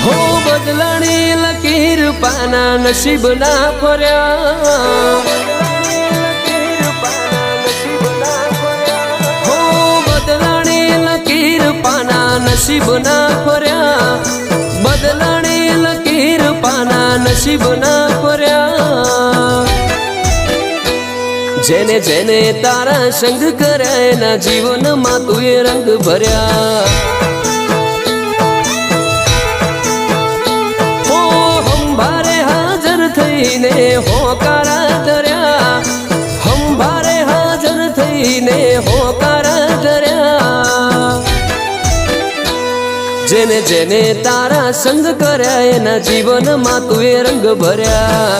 હો બદલાણી લકીર પાના નસીબ ના ફર્યા, હો બદલાણી લકીર પાના નસીબ ના ફર્યા, બદલાણી લકીર પાના નસીબ ના ફર્યા। જેને જેને તારા સંગ કર્યા એના જીવનમાં તું એ રંગ ભર્યા। હો હંભારે હાજર થઈને હોકારા ધર્યા, હંભારે હાજર થઈને હોકારા ધર્યા। જેને જેને તારા સંગ કર્યા એના જીવનમાં તું એ રંગ ભર્યા।